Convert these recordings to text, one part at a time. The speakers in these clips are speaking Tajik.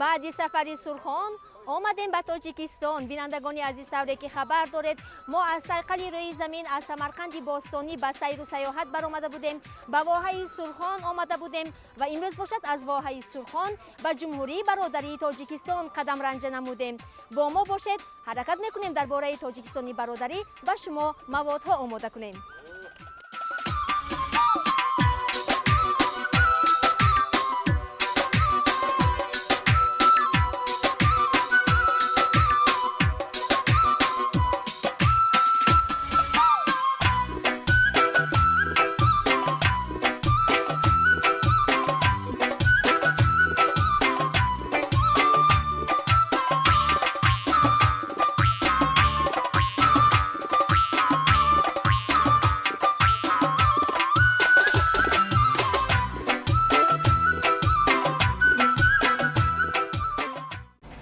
بعدی سفری سرخان آمدیم به تاجیکستان. بینندگانی عزیز طوری که خبر دارید ما از صیقل روی زمین از سمرقند باستانی به سیر و سیاحت برآمده بودیم، به واحه سرخان آمده بودیم و امروز باشد از واحه سرخان به جمهوری برادری تاجیکستان قدم رنجه نمودیم. با ما باشید، حرکت میکنیم درباره تاجیکستانی برادری به شما موادها آماده کنیم.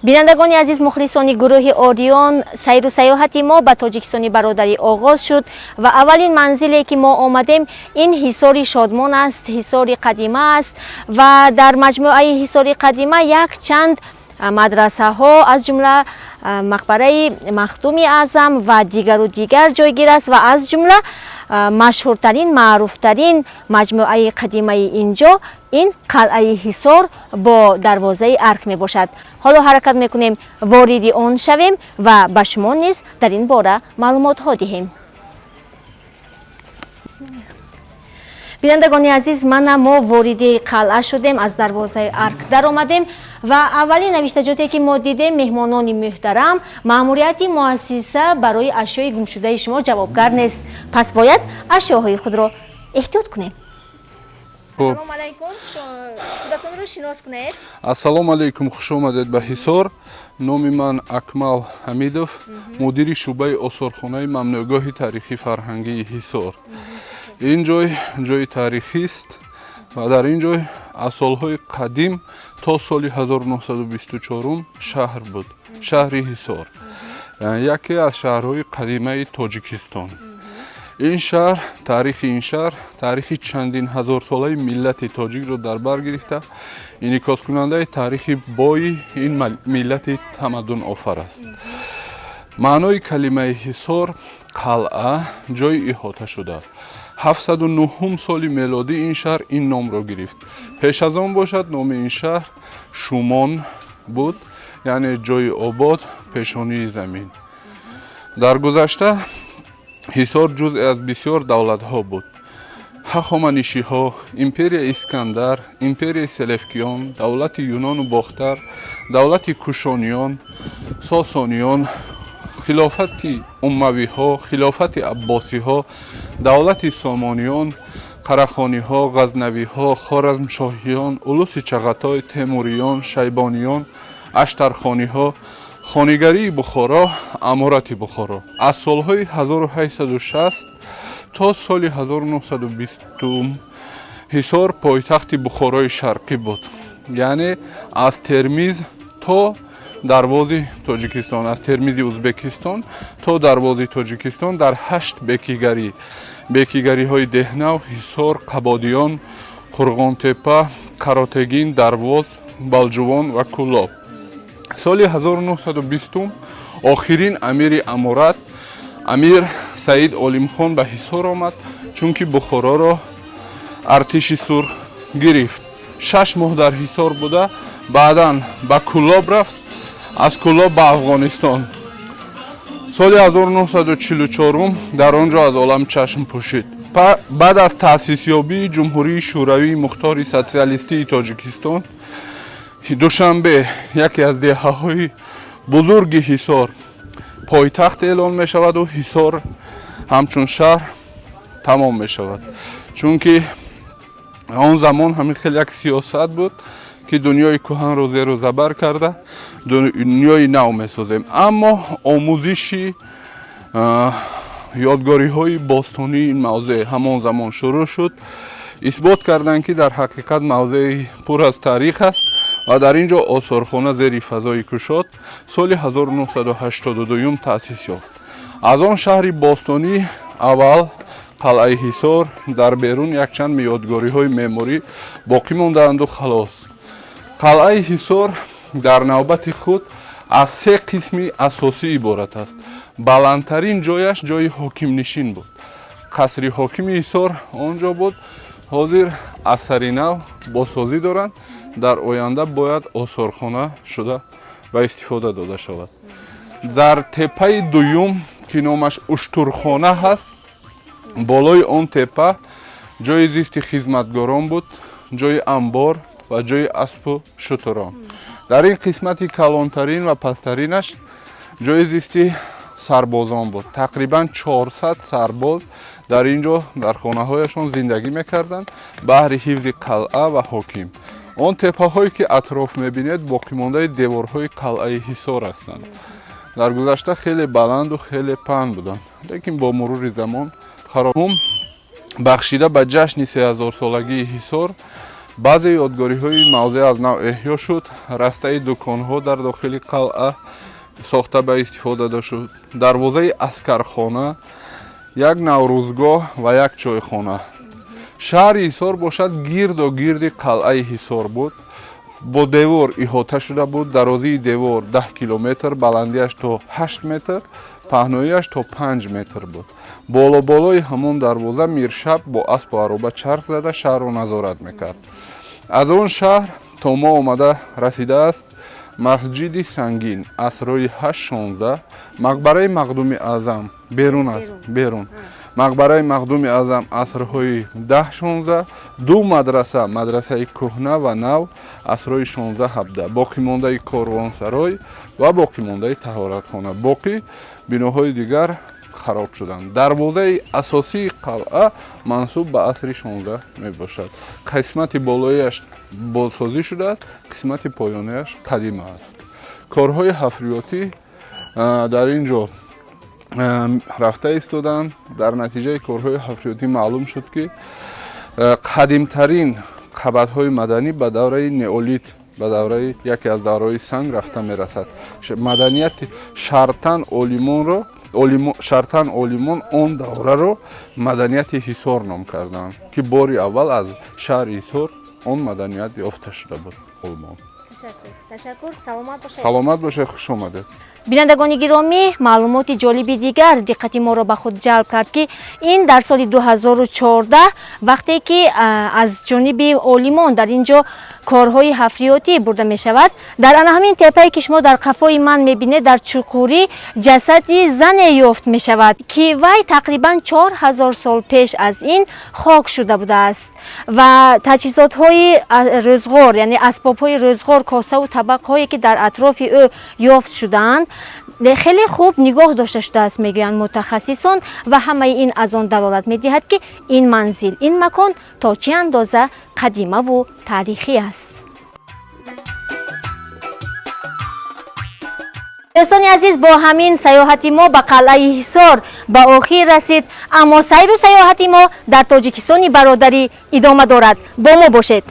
بینندگان عزیز، مخلصان گروه اودیون، سیر و سیاحت ما به تاجیکستانی برادری آغاز شد و اولین منزلی که ما آمدیم این حصار شادمان است، حصار قدیمه است و در مجموعه حصار قدیمه یک چند مدرسه ها از جمله مقبره مخدوم اعظم و دیگر جایگیر است و از جمله مشهورترین معروفترین مجموعه قدیمه اینجا این قلعه حصار با دروازه ارک می باشد. حالا حرکت میکنیم وارد آن شویم و به شما نیز در این باره معلومات ها دهیم. بینندگان عزیز، ما وارد قلعه شدیم، از دروازه ارک در آمدیم و اولین نوشتجاتی که ما دیدیم مهمانان محترم، مأموریت مؤسسه برای اشیاء گم شده شما جوابگر نیست، پس باید اشیاءهای خود را احتیاط کنیم. السلام علیکم، خودتون رو شناس کنید. السلام علیکم، خوش آمدید به حصار. نام من اکمل حمیدов، مدیر شعبه آثارخانه ممنوعگاه تاریخی فرهنگی حصار. این جای تاریخی است و در این جای از سالهای قدیم تا سال 1924 شهر بود، شهر حصار، یکی از شهرهای قدیمه تاجیکستان. این شهر، تاریخ چندین هزار ساله ملت تاجیک را در بر گرفته، انعکاس کننده تاریخ بای این ملت تمدن آفر است. معنای کلمه حصار قلعه، جای احاطه شده. 709 سال میلادی این شهر این نام را گرفت. پیش از آن باشد نام این شهر شومان بود، یعنی جای آباد، پیشانی زمین. در گذشته حصار جزء از بسیار دولت ها بود. هخامنشی ها، امپریا اسکندر، امپریا سلفکیان، دولت یونان و باختر، دولت کوشانیان، ساسانیان، خلافت اموی ها، خلافت عباسی ها، دولت سامانیان، قراخانی ها، غزنوی ها، خوارزمشاهیان، اولوس چغتای، تیموریان، شیبانیان، اشترخانی ها، خانیگری بخارا، امارت بخارا. از سالهای 1860 تا سال 1920 حصار پایتخت بخارای شرقی بود، یعنی از ترمیز تا دروازه تاجیکستان، از ترمیز ازبکستان تا دروازه تاجیکستان در 8 بیکیگری های دهنو، حصار، قبادیان، قرغانتپه، قراتگین، درواز، بلجوان و کولاب. سال 1920 آخرین امیر امارت امیر سعید علیمخان به حصار آمد، چونکه بخارا را ارتش سرخ گرفت. 6 ماه در حصار بوده، بعدا به کولاب رفت، از کولاب به افغانستان. سال 1944 در آنجا از عالم چشم پوشید. بعد از تأسیس یابی جمهوری شوروی مختار سوسیالیستی تاجیکستان، دوشنبه یکی از دهه‌های بزرگ حصار پایتخت اعلان می شود و حصار همچون شهر تمام می شود، چونکه آن زمان همین خیلی یک سیاست بود که دنیای کهن رو زیر و زبر کرده، دنیای نو می سازیم. اما آموزشی یادگاری های باستانی این موضع همان زمان شروع شد، اثبات کردند که در حقیقت موضع پر از تاریخ است و در اینجا آثارخانه زیر فضای کشاد سال 1982 تأسیس یافت. از آن شهر باستانی اول قلعه حصار، در بیرون یک چند یادگاری های معماری باقی ماندند و خلاص. قلعه حصار дар навбати худ аз се қисми асосӣ иборат аст. Баландтарин ҷояш ҷои ҳокимнишин буд. қасри ҳокими Ҳисор он ҷо буд. ҳозир аз сари нав босозӣ доранд. дар оянда бояд осорхона шуда ба истифода дода шавад. дар теппаи дуюм ки номаш уштурхона ҳаст, болои он теппа ҷои зисти хизматгорон буд, ҷои амбор ва ҷои аспу шутурон. дар ин қисмати калонтарин ва пасттаринаш ҷои зисти сарбозон буд. тақрибан 400 сарбоз дар ин ҷо дар хонаҳояшон зиндагӣ мекарданд баҳри ҳифзи қалъа ва ҳоким. он теппаҳое ки атроф мебинед боқимондаи деворҳои қалъаи Ҳисор ҳастанд. дар гузашта хеле баланду хеле паҳн буданд, лекин бо мурури замон хароб бахшида ба ҷашни 3000-солагии Ҳисор баъзе ёдгориҳои мавзеъ аз нав эҳё шуд. растаи дуконҳо дар дохили қалъа сохта ба истифода дошт шуд. дарвозаи аскархона, як наврӯзгоҳ ва як чойхона. шаҳри Ҳисор бошад гирду гирди қалъаи Ҳисор буд. бо девор иҳота шуда буд. дарозии девор 10 километр, баландиаш то 8 метр, паҳноияш то 5 метр буд. боло-болои ҳамон дарвоза миршаб бо аспу ароба чарх зада шаҳрро назорат мекард. аз он шаҳр то мо омада расидааст масҷиди сангин асрои 8-16, мақбараи мақдуми аъзам берун аст. мақбараи мақдуми аъзам асрҳои 10-16, ду мадраса, мадрасаи кӯҳна ва нав асрои 16-17, боқимондаи корвонсарой ва боқимондаи таҳоратхона. боқӣ биноҳои дигар хароб шуданд. дарвозаи асосии қалъа мансуб ба асри 16 мебошад. қисмати болояш бозсозӣ шудааст, қисмати поёнияш қадима аст. корҳои ҳафриётӣ дар ин ҷо рафта истоданд. дар натиҷаи корҳои ҳафриётӣ маълум шуд ки қадимтарин қабатҳои маданӣ ба давраи неолит, ба давраи яке аз давраҳои санг рафта мерасад. маданияти шартан олимон он давраро маданияти Ҳисор ном карданд, ки бори аввал аз шаҳри Ҳисор он маданият ёфта шуда буд. ташаккур. саломат бошед. саломат бошед, хуш омадед. бинандагони гиромӣ, маълумоти ҷолиби дигар диққати моро ба худ ҷалб кард ки ин дар соли 2014 вақте ки аз ҷониби олимон дар ин ҷо корҳои ҳафриётӣ бурда мешавад, дар ана ҳамин теппае ки шумо дар қафои ман мебинед дар чуқурӣ ҷасади зане ёфт мешавад ки вай тақрибан 4000 сол пеш аз ин хок шуда будааст ва таҷҳизотҳои рӯзғор, яъне асбобҳои рӯзғор, косаву табақҳое ки дар атрофи ӯ ёфт шудаанд хеле хуб нигоҳ дошта шудааст мегӯянд мутахассисон ва ҳамаи ин аз он далолат медиҳад ки ин манзил, ин макон то чӣ андоза қадимаву таърихӣ аст. дӯстони азиз, бо ҳамин саёҳати мо ба қалъаи Ҳисор ба охир расид, аммо сайру саёҳати мо дар Тоҷикистони бародарӣ идома дорад. бо мо бошед.